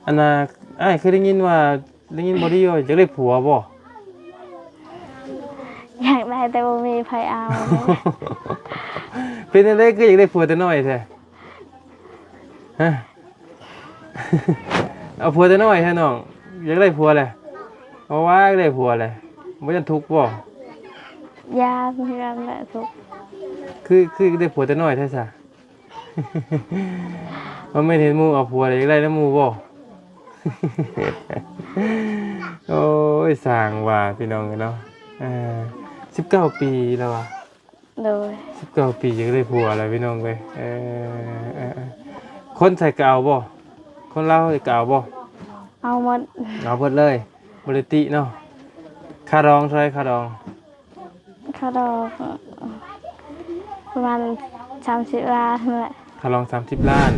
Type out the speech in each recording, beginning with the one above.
อันน่ะอ้ายเคยได้ยินว่าได้ยินบ่ดีว่าจะได้ผัวบ่ อยากได้แต่บ่มีไผเอาเลย เป็นจังได๋คืออยากได้ผัวแต่น้อยแท้ฮะ เอาผัวแต่น้อยแท้น้องอยากได้ผัวแหละเพราะว่าอยากได้ผัวแหละบ่ยันทุกข์บ่ ยามเฮือนแหละทุก คือได้ผัวแต่น้อยแท้ซะ มันไม่เห็นหมู่เอาผัวเลยอยากได้นำหมู่บ่ โอ้ยสร้างว่าพี่น้องเนาะ19 ปีแล้วว่ะ โดย 19 ปียังได้ผัวแล้วพี่น้องเว้ยคนใส่กาวบ่คนลาวใส่กาวบ่ เอาหมด เอาเบิดเลยบ่ได้ติเนาะค่าดองเท่าไหร่ค่าดอง ค่าดอกประมาณ30ล้านนั่นแหละ ค่าดอง30 ล้าน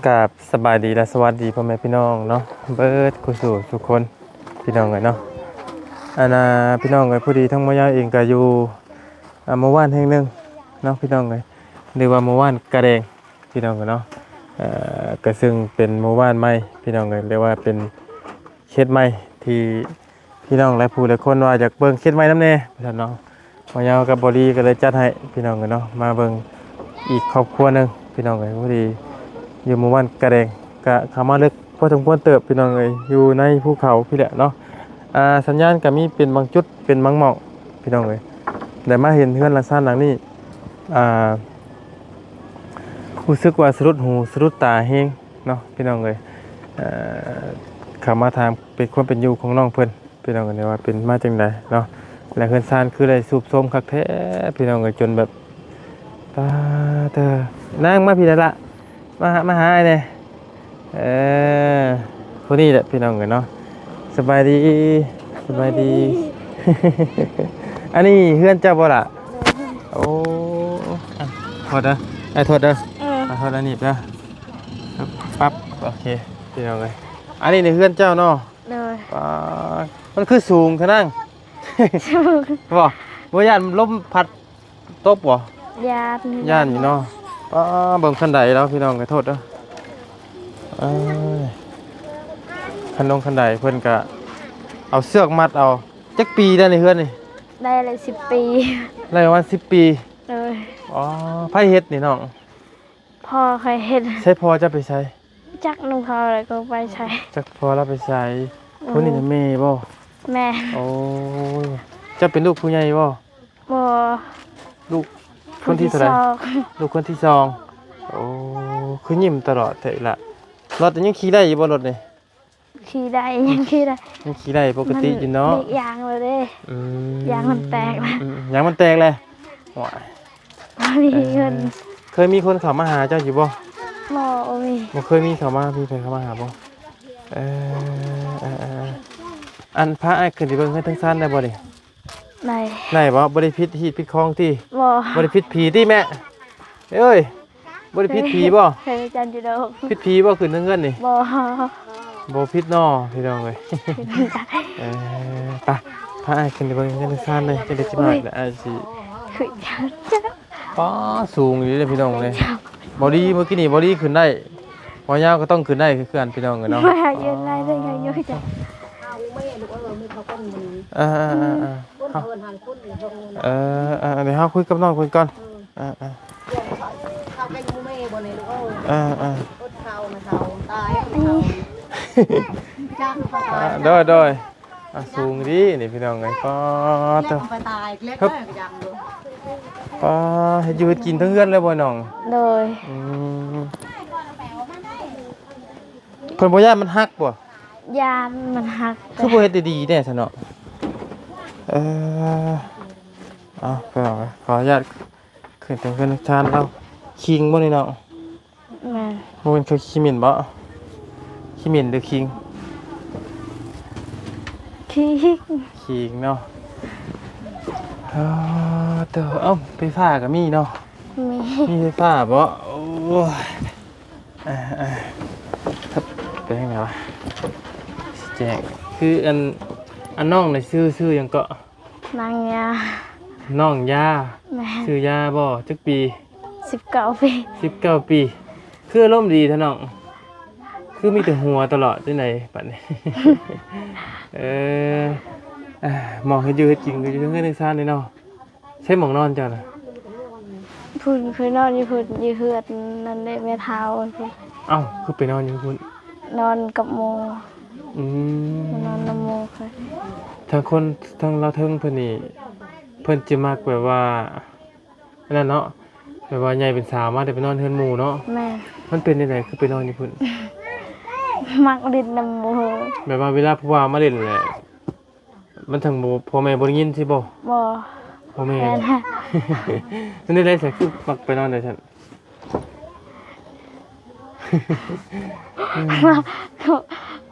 กับสบายดีและสวัสดีพ่อแม่พี่น้องเนาะเบิดกุสู่ทุกคนพี่น้องเอ้ยเนาะอันน่ะพี่น้องเอ้ยผู้ดีทั้งหมดยาวเองก็อยู่หมู่บ้านแห่งหนึงเนาะพี่น้องเอ้ยหรือว่าหมู่บ้านกระแดงพี่น้องเอ้ยเนาะก็ซึ่งเป็นหมู่บ้านใหม่พี่น้องเอ้ยเรียกว่าเป็นเขตใหม่ที่พี่น้องหลายผู้หลายคนว่าอยากเบิ่งเขตใหม่นำแน่พี่น้องเนาะหมอยาวกับบรีก็เลยจัดให้พี่น้องเอ้ยเนาะมาเบิ่งอีกครอบครัวหนึงพี่น้องเอ้ยผู้ดีอยู่หมู่บ้านกระแดงก็เข้ามาลึกพอสมควรเติบพี่น้องเอ้ยอยู่ในภูเขาพี่แหละเนาะสัญญาณก็มีเป็นบางจุดเป็นบางหม่องพี่น้องเอ้ยได้มาเห็นเฮือนหลังซ่านหลังนี้รู้สึกว่าสะดุดหูสะดุดตาแฮงเนาะพี่น้องเอ้ยเข้ามาถามเป็นความเป็นอยู่ของน้องเพิ่นพี่น้องเอ้ยว่าเป็นมาจังไดเนาะและเฮือนซ่านคือได้สูบส้มคักแท้พี่น้องเอ้ยจนแบบตาเธอนางมาพี่นั่นล่ะมาหาไอ้เนี่ยคนนี้แหละพี่น้องกันเนาะสบายดีสบายดี อันนี้เพื่อนเจ้าบ่ล่ะโอ้โทษนะไอ้โทษเด้อโทษอันนี้เด้อปั๊บโอเคพี่น้องเลยอันนี้ในเพื่อนเจ้าเนาะ โดย มันคือสูงขนาดบ่บ่ย่านลมพัดตบบ่ ยาน ย่านอยู่เนาะเบิ่งคันใดแล้วพี่น้องขอโทษเด้อคันใดเพิ่นก็เอาเสือกมัดเอาจักปีได้ในเฮือนนี่ ได้เลย10 ปี ได้ประมาณ10 ปี โดย ไผเฮ็ดนี่น้อง พ่อเคยเห็น ใช้พอจะไปใช้ จักนุ่งเขาเลยก็ไปใช้ จักพอแล้วไปใช้คนนี้น่ะแม่บ่ แม่ โอ้ยจะเป็นลูกผู้ใหญ่บ่ บ่ ลูกคนที่เท่าไหร่ลูกคนที่2โอ้คือยิ้มตลอดแท้ล่ะรถยังขี่ได้อยู่บ่รถนี่ ขี่ได้ยังขี่ได้ ยังขี่ได้ปกติอยู่เนาะ เด็กยางเลยเด้ยางมันแตกแล้ว ยางมันแตกเลยว้าย บ่มีเงิน เคยมีคนเข้ามาหาเจ้าอยู่บ่ บ่มี บ่เคยมีเข้ามาพี่เพิ่นเข้ามาหาบ่อันพระไอ้ขึ้นสิเบิ่งให้ทั้งซ่านได้บ่นี่ ได้ ได้บ่บ่ได้ผิดฮีดผิดคองติ บ่ บ่ได้ผิดผีติแม่เอ้ยบ่ได้ผิดผีบ่ เคยจันจุดอก ผิดผีบ่ขึ้นเงินนี่ บ่ บ่ผิดน้อพี่น้องเอ้ยไปพระไอ้ขึ้นสิเบิ่งให้ทั้งซ่านเลยจังได้สิมาแล้วอ้ายสิ คือจันจ้ะ ป้าสูงอยู่เลยพี่น้องเลยบอดี้เมื่อกี้นี่บอดี้ขึ้นได้พอยาวก็ต้องขึ้นได้คือกันพี่น้องกันเนาะ มายืนไล่ได้ยังอยู่จ้ะ เดี๋ยวเราคุยกับน้องคนก่อนโดยสูงดีนี่พี่น้องไงป้าเต้าครับป้าให้อยู่กินทั้งเฮือนเลยบ่น้อง โดย เพิ่นบ่ย่านมันฮักบ่ ยานมันหัก คือบ่เฮ็ดดีๆแน่ซะเนาะไปเอาขออนุญาตขึ้นถึงเพิ่นทานเราคิงบ่นี่เนาะ แม่น บ่เป็นคือขี้หมิ่นบ่ขี้หมิ่นหรือคิง ขี้ คิงเนาะเไฟฟ้าก็มีเนาะ มี ไฟฟ้าบ่โอ้ยครับไปทางไหนวะแจ้งคืออัน อันน้องน่ะชื่อหยังก็ นางยา น้องยา แม่ ชื่อยาบ่จักปี 19 ปี 19 ปีคืออารมณ์ดีเท่าน้องคือมีแต่หัวตลอดจังไดบัดนี้ เออหมองเฮ็ดอยู่เฮ็ดกินก็อยู่เฮือนในซ่านนี่เนาะใช้หมองนอนเจ้าน่ะ พุ่นนอนอยู่พุ่นอยู่เฮือดนั่นได้แม่เฒ่าพุ่น เอ้าคือไปนอนอยู่พุ่น นอนกับโม อืม นอนนำโมค่ะ ทางเราเทิงเพิ่นนี่เพิ่นจะมักแบบว่าอันนั้นเนาะแบบว่าใหญ่เป็นสาวมาได้ไปนอนเฮือนหมู่เนาะ แม่ มันเป็นจังไดคือไปนอนอยู่พุ่น มักดินนำโม แบบว่าเวลาผู้ว่ามาเล่นแหละมันทั้งบ่พ่อแม่บ่ได้ยินสิบ่ บ่ พ่อแม่ แม่ น่ะ มันได้ไรสักคือมักไปนอนเดี๋ยวฉัน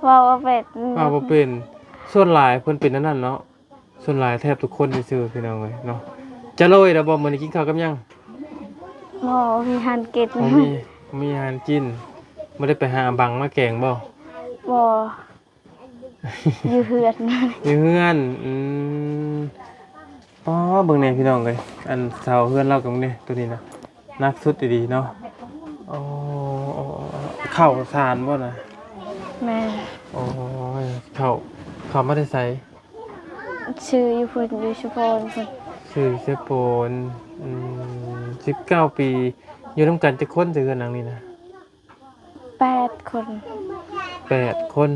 ว่าเป็ด ว่าบ่เป็นส่วนหลายเพิ่นเป็นนั่นเนาะส่วนหลายแทบทุกคนซื่อๆพี่น้องเอ้ยเนาะจะโรยแล้วบ่มื้อนี้กินข้าวกับหยัง บ่มีหันเกต มีอาหารกินบ่ได้ไปหาบังมาแกงบ่ บ่อยู่เฮือดนั่น อยู่เฮือนอ๋อเบิ่งแหน่พี่น้องเอ้ยอันเสาเฮือนเรากับมึงนี่ตัวนี้นะนักสุดดีๆเนาะอ๋อข้าวสารบ่น่ะ แม่ โอ้ยเขาไม่ได้ใส่ ชื่ออยู่พุ่นอยู่ชุมพรพุ่น ชื่อเซโปน19 ปีอยู่ร่วมกันจะคนจะเกินหนังนี่นะ 8 คน 8 คน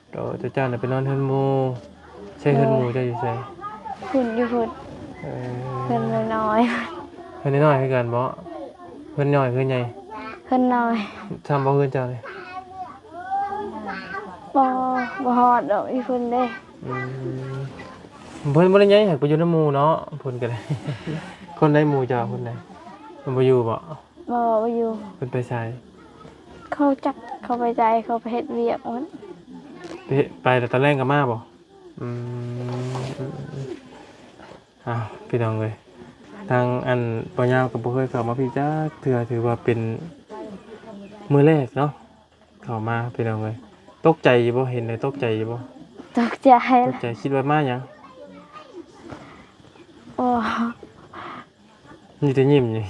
เดี๋ยวเจ้าน่ะไปนอนเฮือนหมู่ใช่เฮือนหมู่เจ้าอยู่ใส่ พุ่นอยู่พุ่น เอ เพิ่นน้อย เฮือนน้อยให้กันบ่เฮือนน้อยเฮือนใหญ่ เพิ่นน้อย ทำบ่เฮือนเจ้าเลย บ่ฮอดดอกอีพุ่นเด้ อืมเพิ่นบ่ได้ใหญ่ให้ไปอยู่นำหมู่เนาะเพิ่นก็ได้ คนใดหมู่เจ้าคนใดเพิ่นบ่อยู่บ่ บ่อยู่ เพิ่นไปใส่ เขาจักเขาไปใจเขาไปเฮ็ดเวียกมัน ไปแต่ตอนแรกก็มาบ่อืมอ้าวพี่น้องเลยทางอันปัญญากับบ่เคยเข้ามาพี่จ้าเถื่อถือว่าเป็นมื้อแรกเนาะเข้ามาพี่น้องเลยตกใจอยู่บ่เห็นเลยตกใจอยู่บ่ ตกใจ ตกใจคิดว่ามาหยัง โอ้ มีแต่ยิ้มอยู่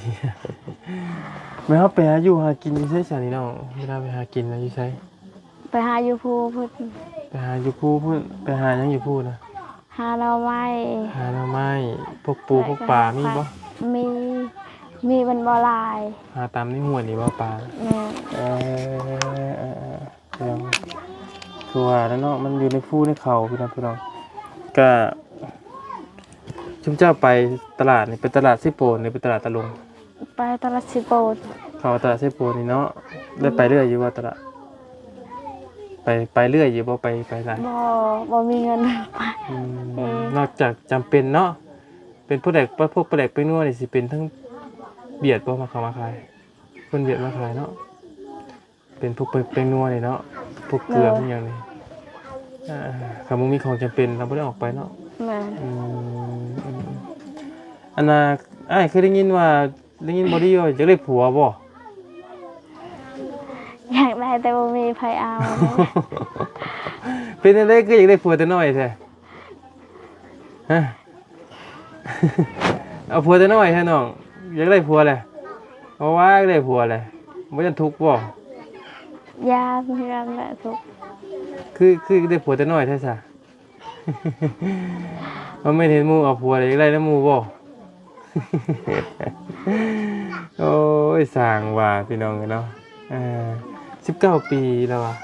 แม่เฮาไปหาอยู่หากินอยู่ไสซะนี่น้องเวลาไปหากินแล้วอยู่ไส ไปหาอยู่ภูพุ่น ไปหาอยู่ภูพุ่นไปหาหยังอยู่ภูน่ะ หาเราไม้ หาหน่อไม้พวกปูพวกปลามีบ่ มีมันบ่หลาย หาตามในห้วยนี่บ่ปลา แม่ เรื่องคือว่าแล้วเนาะมันอยู่ในฟูในเขาพี่น้องก็ชุมเจ้าไปตลาดนี่เป็นตลาดซิโปนนี่เป็นตลาดตะลุง ไปตลาดสิโปด เขาตลาดซิโปนนี่เนาะได้ไปเรื่อยอยู่ว่าตลาดไปเรื่อยอยู่บ่ไปหลาย บ่มีเงินไป นอกจากจำเป็นเนาะเป็นพวกเด็กพวกปลาเด็กไปนัวนี่สิเป็นทั้งเบียดบ่มาเข้ามาขายคนเบียดมาขายเนาะเป็นพวกไปนัวนี่เนาะพวกเกลือพวกอย่างนี้คำว่ามีของจำเป็นเราไม่ได้ออกไปเนาะ แม่ อันน่ะอ้ายเคยได้ยินบ่ดีว่าจะได้ผัวบ่ อยากได้แต่บ่มีไผเอา เป็นจังได๋คืออยากได้ผัวแต่น้อยแท้ฮะ เอาผัวแต่น้อยแท้น้องอยากได้ผัวแหละเพราะว่าอยากได้ผัวแหละบ่จะทุกข์บ่ ยามีรันแหละทุก คือได้ผัวแต่น้อยแท้ซะ มันไม่เห็นหมู่เอาผัวเลยอยากได้นำหมู่บ่ โอ้ยสร้างว่าพี่น้องเนาะ19 ปีแล้วอ่ะ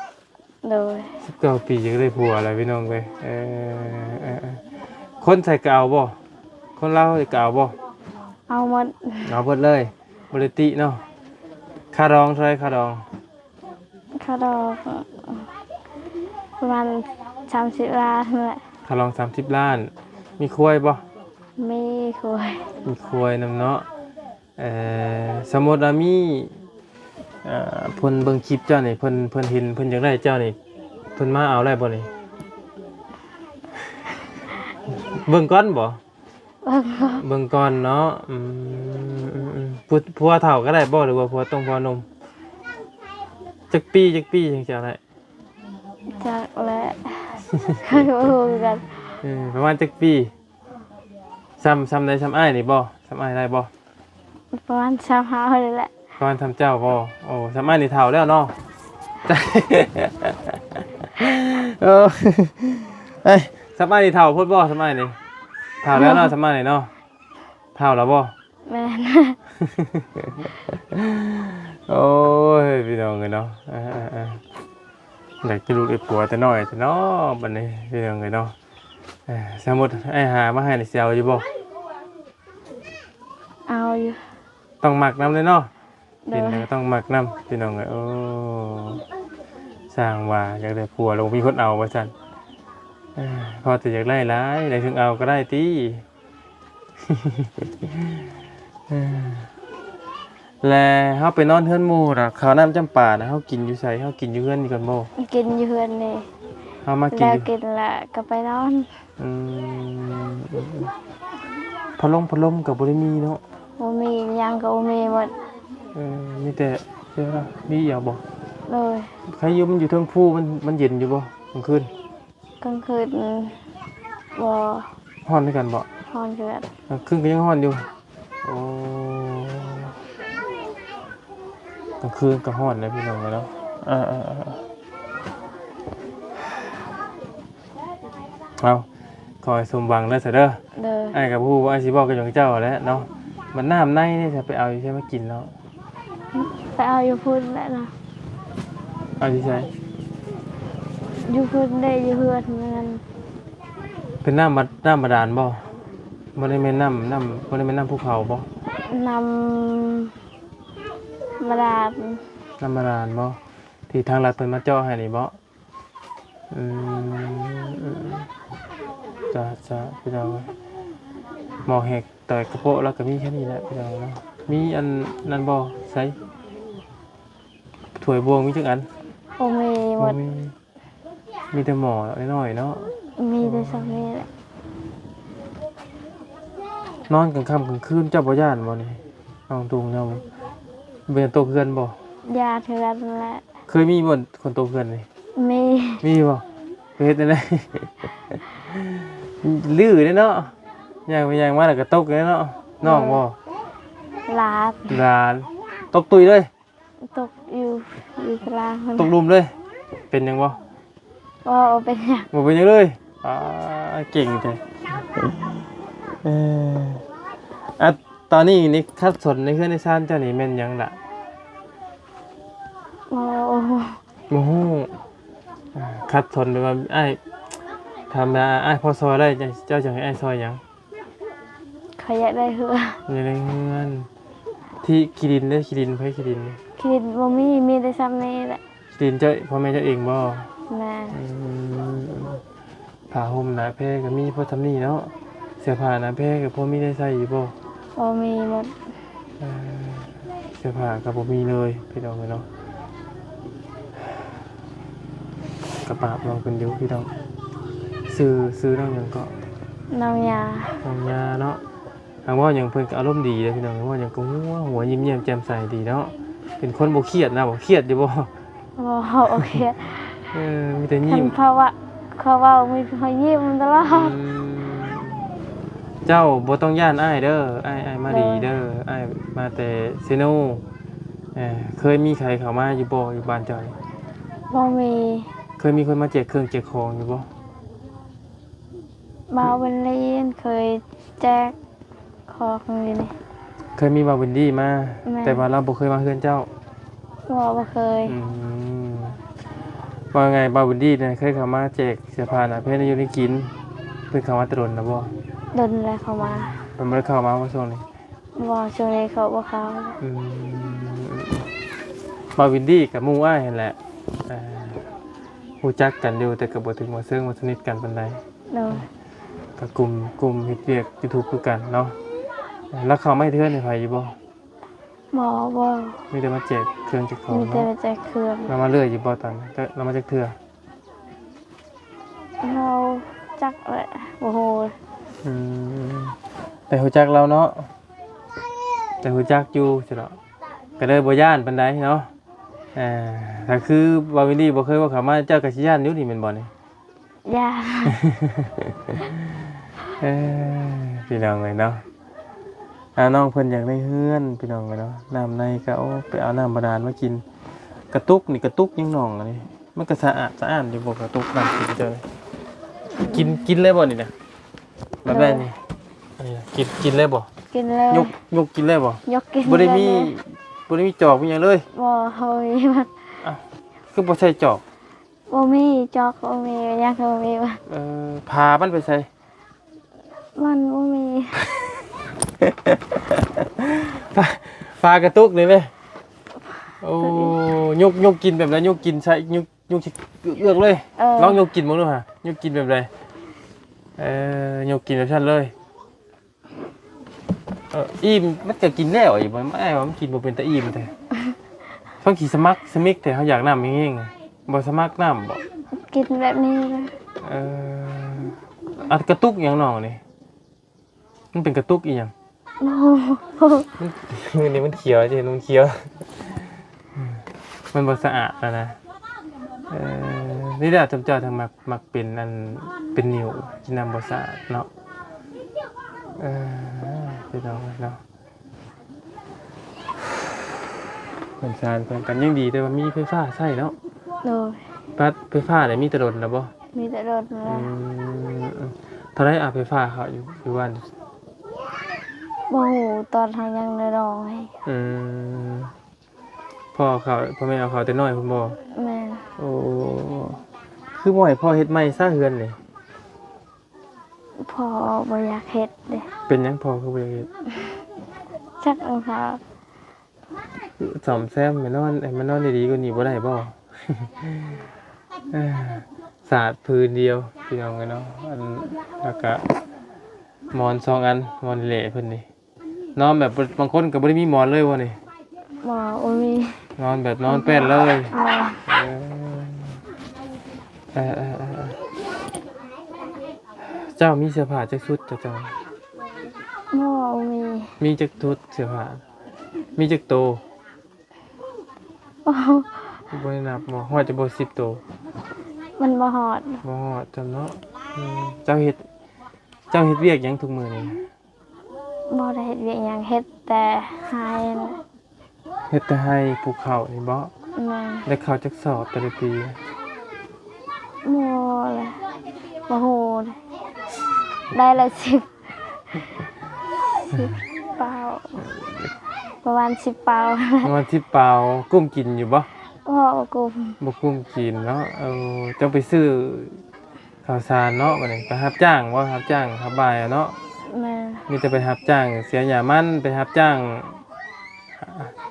โดย 19 ปียังได้ผัวอะไรพี่น้องเว้ยคนใส่กาวบ่คนเล่าใส่กาวบ่ เอาหมด เอาเบิดเลยบริติเนาะค่าดองเท่าไหร่ค่าดอง ค่าดอกประมาณ30 ล้านนั่นแหละ ค่าดอง30 ล้าน มีควยบ่ มีคุย มีควยนำเนาะสมมุติว่ามีเพิ่นเบิ่งคลิปเจ้านี่เพิ่นเห็นเพิ่นอยากได้เจ้านี่เพิ่นมาเอาได้บ่นี่ เบิ่งก่อนบ่ เบิ่งก่อนเนาะผัวเฒ่าก็ได้บ่หรือว่าผัวต้องผัวนมจักปีจังสิเอาได้ จากและ เขารู้กัน ประมาณจักปีซ้ำได้ซ้ำอ้ายนี่บ่ซ้ำอ้ายได้บ่ ประมาณ25เลยแหละ ประมาณทำเจ้าบ่โอ้ซ้ำอ้ายนี่เฒ่าแล้วเนาะ เออเอ้ยซ้ำอ้ายนี่เฒ่าโพดบ่ซ้ำอ้ายนี่เฒ่าแล้วเนาะซ้ำอ้ายนี่เนาะเฒ่าแล้วบ่ แม่น โอ้ยพี่น้องเอ้ยเนาะอยากจะลูกไอ้ปัวแต่น้อยแต่เนาะบัดนี้พี่น้องเอ้ยเนาะสมมุติไอ้หามาให้นี่สิเอาอยู่บ่ เอาอยู่ ต้องหมักน้ำเลยเนาะ โด กิน ย แล้วก็ต้องหมักน้ำพี่น้องเอ้ยโอ้สร้างว่าอยากได้ผัวลงมีคนเอาว่าซั่นพอแต่อยากได้หลายได้ถึงเอาก็ได้ติ แล้วเฮาไปนอนเฮือนหมู่น่ะข้าวน้ำจำปาน่ะเฮากินอยู่ไสเฮากินอยู่เฮือนนี่ก่อนบ่ กินอยู่เฮือนนี่ เฮามากิน แล้ว อยู่ กินละก็ไปนอน อืมพัดลมก็บ่ได้มีเนาะ บ่มีหยังก็บ่มีหมด มีแต่เดี๋ยวนะมีอีหยังบ่ โดย ใครอยู่มันอยู่เทิงภูมันเย็นอยู่บ่กลางคืน กลางคืนบ่ ร้อนด้วยกันบ่ นอนเกิด กลางคืนก็ยังร้อนอยู่โอ้กลางคืนก็ร้อนนะพี่น้องเนาะเอาขอให้สมหวังเด้อเด้อ โดย อ้ายก็ฮู้ว่าอ้ายสิบอกกับเจ้าแหล้วเนาะมันน้ำในนี่จะไปเอาอยู่ใช่มากินเนาะ ไปเอาอยู่พุ่นแหละนะ เอาที่ใช้ อยู่พุ่นได้อยู่เฮือนเหมือนกัน เป็นน้ำบาดาลบ่บ่ได้แม่นน้ำบ่ได้แม่นน้ำภูเขาบ่ นำมาดาบ น้ำบาดาลบ่ที่ทางรัฐเพิ่นมาเจาะให้นี่บ่อืมจ้าพี่น้องหมอแหกต่อยกระโปะแล้วก็มีแค่นี้แหละพี่น้องเนาะมีอันนั้นบ่ใส่ถ้วยบวงมีจักอัน โอมีหมด มีแต่หมอน้อยๆเนาะ มีแต่สองนี้แหละ นอนกลางค่ำกลางคืนเจ้าบ่ย่านบ่นี่เอาตรงเนาะเบิ่นโตเพื่อนบ่ ยาเถื่อนแหละ เคยมีบ่คนโตเพื่อนนี่ มี มีบ่เฮ็ดได้ได ลื้อเด้เนาะย่างไปย่างมาแล้วก็ตกเลยเนาะน้องบ่ ลาด หลานตกตุยเลย ตกอยู่กลางคน ตกหลุมเลย เป็นหยังบ่ ว่าเป็นหยัง บ่เป็นหยังเลยเก่งแท้อ่ะตอนนี้นี่คัดสนในเฮือนในซ่านเจ้านี่แม่นหยังล่ะ โอ้ โอ้โหคัดสนไปว่าอ้ายทำมาอ้ายพอซอยได้เจ้าจะให้อ้ายซอยหยัง เขาอยากได้เหือ อยู่ในเฮือนที่ขี้ดินเด้อขี้ดินไผขี้ดิน คิดว่ามีแต่ซ้ำนี้แหละ ขี้ดินเจ้าพ่อแม่เจ้าเองบ่ แม่ ผ้าห่มหนาแพรก็มีพอทำนี่เนาะเสื้อผ้าหนาแพรก็พอมีได้ใส่อยู่บ่ บ่มีหมด เสื้อผ้าก็บ่มีเลยพี่น้องเนาะกระปาบเราเป็นอยู่พี่น้องซื้อน้องหยังก็ น้องยา น้องยาเนาะหากว่าหยังเพิ่นก็อารมณ์ดีเลยพี่น้องว่าหยังก็หัวยิ้มแย้มแจ่มใสดีเนาะเป็นคนบ่เครียดนะบ่เครียดอยู่บ่ บ่โอเค มีแต่ ฉั ยิ้ น ม เพราะว่าเขาเว้ามีเขายิ้มตลอด เจ้าบ่ต้องย่านอ้ายเด้ออ้ายมาดีเด้ออ้ายมาแต่เซโนเคยมีใครเข้ามาอยู่บ่อยู่บ้านเจ้านี่ บ่มี เคยมีคนมาแจกเครื่องแจกของอยู่บ่ บ่าวเป็นเลียนเคยแจกของอยู่นี่ เคยมีบาวินดี้มา แม่ แต่ว่าเราบ่เคยมาเฮือนเจ้า บ่เคย ว่าไงบาวินดี้เนี่ยเคยเข้ามาแจกเสื้อผ้าหน้าเพชรอยู่ในกินเพิ่นเข้ามาตรนนะบ่ ดนแล้วเขามา เพิ่นบ่ได้เข้ามาว่าช่วงนี้ บ่ช่วงนี้เขาบ่เข้า บาวินดี้กับหมู่อ้ายนั่นแหละรู้จักกันอยู่แต่ก็บ่ถึงว่าเชิงว่าสนิทกันปานใด โดย ก็กลุ่มเฮ็ดเวียก YouTube คือกันเนาะแล้วเขาไม่เทื่อนให้ไผอยู่บ่ บ่ มีแต่มาแจกเครื่องแจกของ มีแต่ เนาะ แจกเครื่อง เรามาเรื่อยอยู่บ่ตอนนี้แต่เรามาจากเทื่อ เราจักแหละโอ้โห แต่ฮู้จักเราเนาะแต่ฮู้จักอยู่สิเนาะก็เลยบ่ย่านปานใดเนาะถ้าคือบาวินดี้บ่เคยว่าเขามาเจ้าก็สิย่านอยู่นี่แม่นบ่นี่ ยา เอ้พี่น้องเลยเนาะน้องเพิ่นอยากได้เฮือนพี่น้องเลยเนาะน้ำในก็เอาไปเอาน้ำบาดาลมากินกระตุกนี่กระตุกยังน้องอันนี้มันก็สะอาดอยู่บ่กระตุกน้ำกินเจอกินเลยบ่นี่นะแบบนี้นี่อันนี้นะกินเลยบ่ กินเลย ยกกินเลยบ่ ยกกิน บ่ได้มี เลย บ่ได้มีจอกมีหยังเลย บ่เฮ้ยมัน อ้าวคือบ่ใส่จอก บ่มีจอกบ่มียังบ่มีมัน พามันไปใส่ มันบ่มี ปลากระตุกเลยไหมโอ้ยกกินแบบไรยกกินใช่ยกเอือกเลยลองยกกินมั้งดูฮะยกกินแบบไรยกกินแบบชั้นเลยอิ่มมันจะกินแล้วอีกมันไม่ว่ามันกินบ่เป็นตะอิ่มแต่ต้องขี่สมิกแต่เขาอยากน้ำอย่างงี้ไงบ่สมัครน้ำบ่ กินแบบนี้เลย อัดกระตุกอย่างน้องนี่มันเป็นกระตุกอีหยัง โอ้โห นี่มันเขียวจริงมันเขียวมันบ่สะอาดนะนี่แหละจำเจ้าทำมักเป็นอันเป็นนิ่วกินน้ำบ่สะอาดเนาะไปลองเนาะเหมือนซานเพิ่นกันยังดีแต่ว่ามีไฟฟ้าใช้เนาะ โดย ปัดไฟฟ้าได้มีแตลอดนะบ่ มีแต่รถเลย เท่าไรไฟฟ้าเขาอยู่บ้าน บ่ฮู้ตอนทางยังน้อย พ่อแม่เอาเขาแต่น้อยพุ่นบ่ แม่น โอ้คือบ่ให้พ่อเฮ็ดใหม่ซะเฮือนนี่ พ่อบ่อยากเฮ็ดเด้ เป็นหยังพ่อคือบ่อยากเฮ็ด จักเอาครับ ซ่อมแซมให้มันนอนดีๆกว่านี้บ่ได้บ่ สาดพื้นเดียวพี่น้องกันเนาะแล้วก็หมอน2อันหมอนเหละเพิ่นนี่นอนแบบบางคนก็บ่ได้มีหมอนเลยบ่นี่ บ่บ่มี นอนแบบนอนแป้นเลย บ่ เจ้ามีเสื้อผ้าจักชุดเจ้า บ่มี มีจักชุดเสื้อผ้ามีจักโต โอ้ บ่ได้นับบ่ฮอดจะบ่10โต มันบ่ฮอด บ่ฮอดจำเนาะเจ้าเฮ็ดเวียกหยังทุกมื้อนี่ บ่ได้เฮ็ดเวียกหยังเฮ็ดแต่หายน่ะ เฮ็ดแต่ให้ปลูกข้าวนี่บ่ แม่น ได้ข้าวจักสอบแต่ละปี บ่เลยบ่ฮู้เลยได้ละ10เปล่าประมาณ10เปล่า วันที่เปล่ากุ้มกินอยู่บ่ พ่อกู บ่กุ้มกินเนาะเจ้าไปซื้อข้าวสารเนาะบัดนี้ไปรับจ้างบ่รับจ้างรับบ่ายอะเนาะ แม่ มีแต่ไปรับจ้างเสียหยามันไปรับจ้าง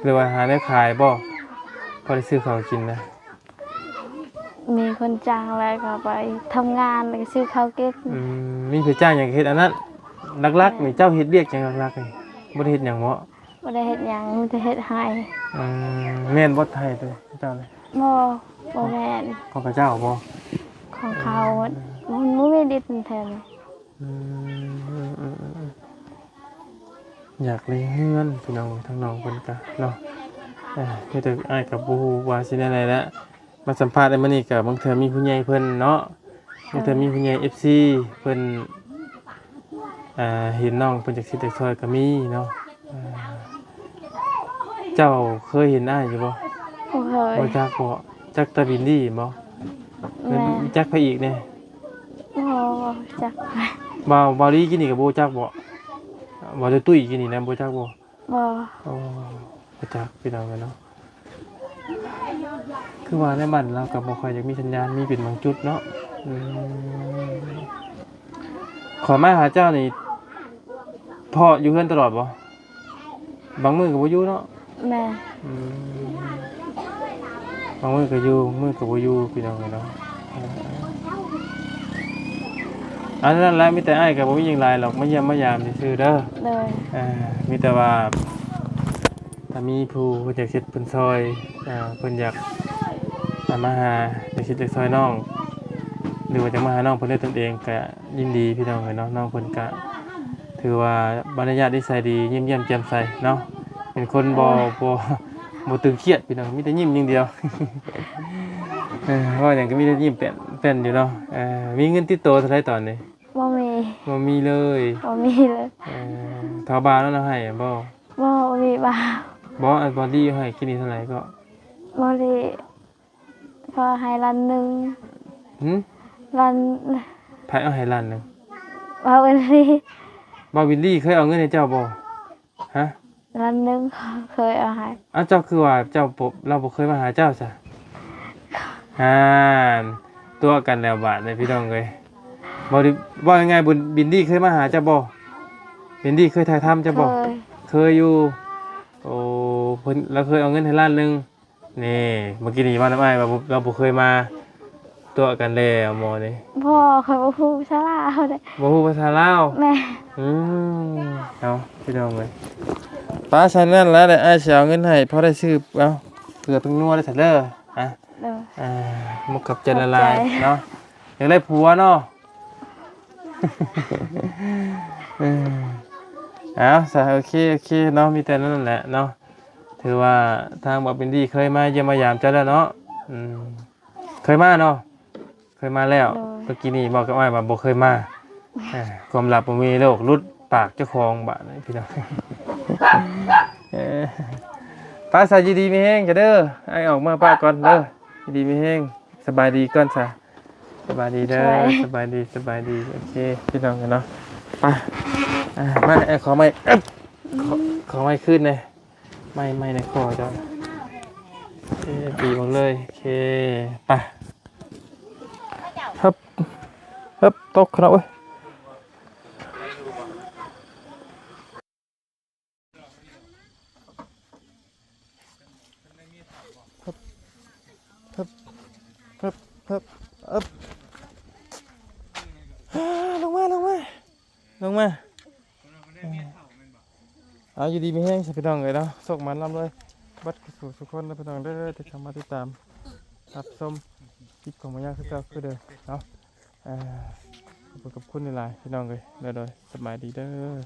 หรือว่าหาได้ขายบ่พอได้ซื้อข้าวกินนะ มีคนจ้างแล้วก็ไปทำงานแล้วก็ซื้อข้าวกิน มีไปจ้างหยังเฮ็ดอันนั้นลักๆนี่เจ้าเฮ็ดเวียกหยังลักๆนี่บ่ได้เฮ็ดหยังบ่ บ่ได้เฮ็ดหยังมีแต่เฮ็ดให้ แม่นบ่ไทยเด้อเจ้าเลย บ่แม่น ของพระเจ้าบ่ ของเขามันบ่มีดินแทน อยากเลี้ยงเฮือนพี่น้องทั้งน้องเพิ่นก็เนาะเฮ็ดแต่อ้ายกับบ่ฮู้ว่าสิแนวใดแล้วมาสัมภาษณ์ได้มื้อนี้ก็บางเทื่อมีผู้ใหญ่เพิ่นเนาะบางเทื่อมีผู้ใหญ่ FC เพิ่นเห็นน้องเพิ่นจักสิได้ช่วยก็มีเนาะเจ้าเคยเห็นอ้ายอยู่บ่ บ่เคย บ่จักตาบินดีบ่ แม่ จักไปอีกแน่ บ่จัก บ่าวลีกินนี่ก็บ่จักบ่บ่ได้ตุ้ยกินนี่นะบ่จักบ่ บ่ อ๋อบ่จักพี่น้องกันเนาะคือว่าในบ้านเราก็บ่ค่อยอยากมีสัญญาณมีเป็นบางจุดเนาะขอมาหาเจ้านี่พ่ออยู่เฮือนตลอดบ่บางมื้อก็บ่อยู่เนาะ แม่ บางมื้อก็อยู่มื้อก็บ่อยู่พี่น้องกันเนาะอันนั้นแหละมีแต่อ้ายก็บ่มีหยังหลายหรอกมาเยี่ยมมายามซื่อๆเด้อ เลย มีแต่ว่าถ้ามีผู้เพิ่นอยากเฮ็ดเพิ่นซอยเพิ่นอยากมาหาอยากเฮ็ดอยากซอยน้องหรือว่าจะมาหาน้องเพิ่นด้วยตนเองก็ยินดีพี่น้องเนาะน้องเพิ่นก็ถือว่าบรรยากาศนิสัยดียิ้มแย้มแจ่มใสเนาะเป็นคนบ่ตึงเครียดพี่น้องมีแต่ยิ้มอย่างเดียวว่าหยังก็มีแต่ยิ้ม เต้นอยู่เนาะมีเงินติดตัวเท่าไหร่ตอนนี้ บ่มี บ่มีเลย บ่มีเลย ทาวบานแล้วเราให้บ่ บ่มีบ่าว บ่อันบอดี้ให้กินนี่เท่าไหร่ก็ บ่ได้พอให้ล้านหนึง หึ ล้าน ไผเอาให้ล้านหนึง บ่าวเป็นที่ บ่วิลลี่เคยเอาเงินให้เจ้าบ่ฮะ ล้านหนึงเคยเอาให้ อ้าวเจ้าคือว่าเจ้าบ่เราบ่เคยมาหาเจ้าซะฮ่าตัวกันแล้วบาดเลยพี่น้องเอ้ยบ่ได้ว่าง่ายๆบุญบินดี้เคยมาหาเจ้าบ่บินดี้เคยถ่ายทำเจ้า เค บ่ ย เคยอยู่โอ้เพิ่นเราเคยเอาเงินให้ล้านหนึงนี่เมื่อกี้นี่ว่าน้ำอ้ายว่าเราบ่เคยมาตัวกันแล้วหมอนี่ พ่อเคยบ่พูดชาลาเขาได้ บ่ฮู้ภาษาลาว แม่ เอาพี่น้องเลยป้าฉันนั่นแล้วเดี๋ยวอ้ายสิเอาเงินให้พอได้ซื้อเอาเผื่อเป็นนัวได้ถัดเด้ออ่ะ เด้อ มุกกับใจละลาย ขอบใจ เนาะอยากได้ผัวเนาะ เอาซะโอเคเนาะมีแต่นั่นแหละเนาะถือว่าทางบ่เป็นดีเคยมาเยี่ยมมายามเจ้าแล้วเนาะเคยมาเนาะเคยมาแล้วเมื่อกี้นี่บอกกับอ้ายว่าบ่เคยมาความลับบ่มีโลกรุดปากเจ้าของบาดนี่พี่น้อง ป้าสายดีมีแห้งจะเด้อไอออกมาป้าก่อนเด้อดีมีแห้งสบายดีก่อนซะสบายดีเด้อสบายดีโอเคพี่น้องกันเนาะไป้ามาขอไม้ขอไม้ขึ้นเลยไม่ในคอจ้ะโอเคปีหมดเลยโอเคไป้าฮึบตกครับเว้ยลงมาเอาอยู่ดีไม่แห้งสิพี่น้องเลยเนาะส่งมันลำเลยบัดสู่ทุกคนนะพี่น้องเด้อที่เข้ามาติดตามรับชมคลิปของมายาคือเก่าคือเดิมเนาะขอบคุณในไลน์พี่น้องเลยโดยสบายดีเด้อ